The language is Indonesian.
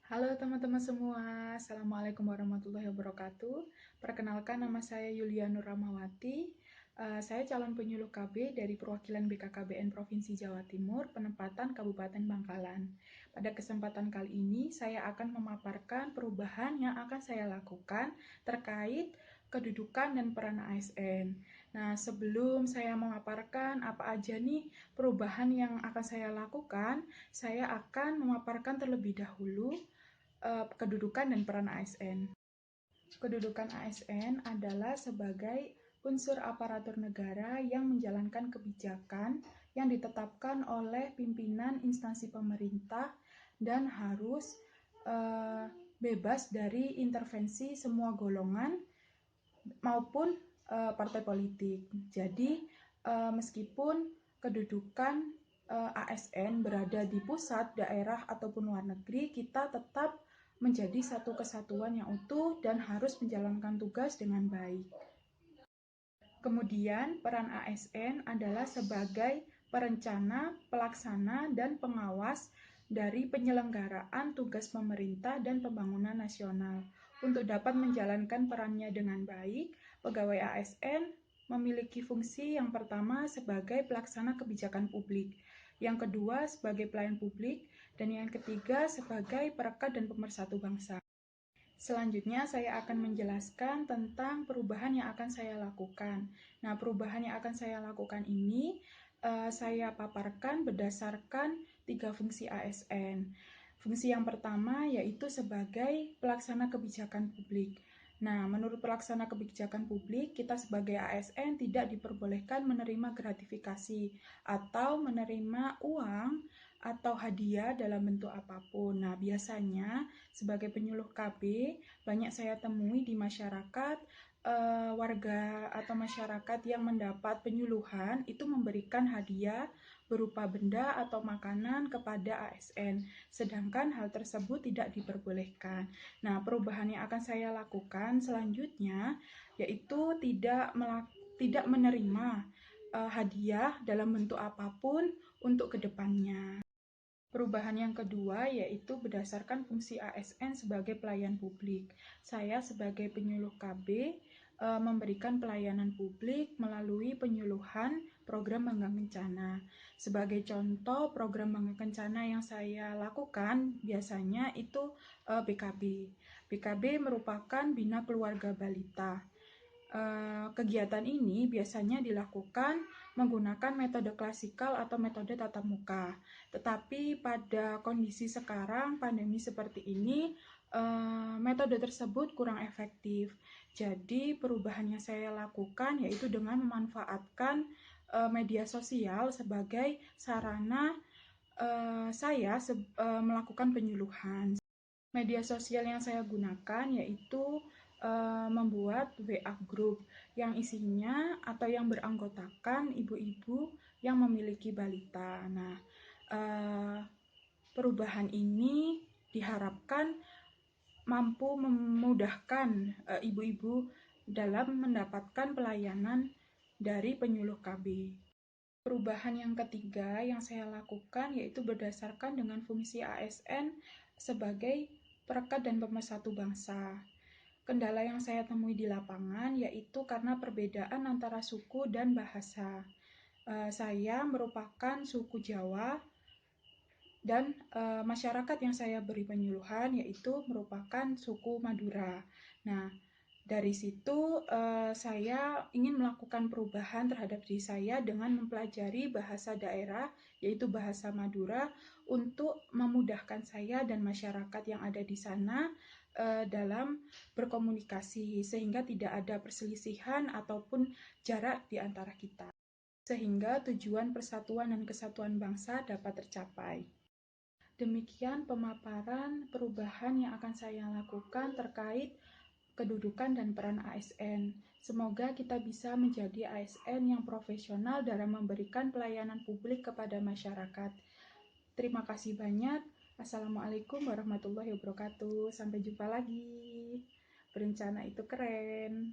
Halo teman-teman semua, Assalamualaikum warahmatullahi wabarakatuh. Perkenalkan, nama saya Yulia Nur Rahmawati. Saya calon penyuluh KB dari perwakilan BKKBN Provinsi Jawa Timur, penempatan Kabupaten Bangkalan. Pada kesempatan kali ini, saya akan memaparkan perubahan yang akan saya lakukan terkait kedudukan dan peran ASN. Nah, sebelum saya memaparkan apa aja nih perubahan yang akan saya lakukan, saya akan memaparkan terlebih dahulu kedudukan dan peran ASN. Kedudukan ASN adalah sebagai unsur aparatur negara yang menjalankan kebijakan yang ditetapkan oleh pimpinan instansi pemerintah dan harus bebas dari intervensi semua golongan maupun partai politik. Jadi meskipun kedudukan ASN berada di pusat, daerah, ataupun luar negeri, kita tetap menjadi satu kesatuan yang utuh dan harus menjalankan tugas dengan baik. Kemudian, peran ASN adalah sebagai perencana, pelaksana, dan pengawas dari penyelenggaraan tugas pemerintah dan pembangunan nasional. Untuk dapat menjalankan perannya dengan baik, pegawai ASN memiliki fungsi yang pertama sebagai pelaksana kebijakan publik, yang kedua sebagai pelayan publik, dan yang ketiga sebagai perekat dan pemersatu bangsa. Selanjutnya saya akan menjelaskan tentang perubahan yang akan saya lakukan. Nah, perubahan yang akan saya lakukan ini saya paparkan berdasarkan 3 fungsi ASN. Fungsi yang pertama yaitu sebagai pelaksana kebijakan publik. Nah, menurut pelaksana kebijakan publik, kita sebagai ASN tidak diperbolehkan menerima gratifikasi atau menerima uang atau hadiah dalam bentuk apapun. Nah, biasanya sebagai penyuluh KB, banyak saya temui di masyarakat, warga atau masyarakat yang mendapat penyuluhan itu memberikan hadiah berupa benda atau makanan kepada ASN, sedangkan hal tersebut tidak diperbolehkan. Nah, perubahan yang akan saya lakukan selanjutnya yaitu tidak menerima hadiah dalam bentuk apapun untuk kedepannya. Perubahan yang kedua yaitu berdasarkan fungsi ASN sebagai pelayan publik. Saya sebagai penyuluh KB memberikan pelayanan publik melalui penyuluhan program Bangga Kencana. Sebagai contoh program Bangga Kencana yang saya lakukan biasanya itu BKB. BKB merupakan Bina Keluarga Balita. Kegiatan ini biasanya dilakukan menggunakan metode klasikal atau metode tatap muka. Tetapi pada kondisi sekarang, pandemi seperti ini, metode tersebut kurang efektif. Jadi perubahan yang saya lakukan yaitu dengan memanfaatkan media sosial sebagai sarana saya melakukan penyuluhan. Media sosial yang saya gunakan yaitu membuat WA group yang isinya atau yang beranggotakan ibu-ibu yang memiliki balita. Nah, perubahan ini diharapkan mampu memudahkan ibu-ibu dalam mendapatkan pelayanan dari penyuluh KB. Perubahan yang ketiga yang saya lakukan yaitu berdasarkan dengan fungsi ASN sebagai perekat dan pemersatu bangsa. Kendala yang saya temui di lapangan yaitu karena perbedaan antara suku dan bahasa. Saya merupakan suku Jawa dan masyarakat yang saya beri penyuluhan yaitu merupakan suku Madura. Nah, dari situ saya ingin melakukan perubahan terhadap diri saya dengan mempelajari bahasa daerah yaitu bahasa Madura untuk memudahkan saya dan masyarakat yang ada di sana dalam berkomunikasi sehingga tidak ada perselisihan ataupun jarak di antara kita, sehingga tujuan persatuan dan kesatuan bangsa dapat tercapai. Demikian pemaparan perubahan yang akan saya lakukan terkait kedudukan dan peran ASN. Semoga kita bisa menjadi ASN yang profesional dalam memberikan pelayanan publik kepada masyarakat. Terima kasih banyak. Assalamualaikum warahmatullahi wabarakatuh. Sampai jumpa lagi. Berencana itu keren.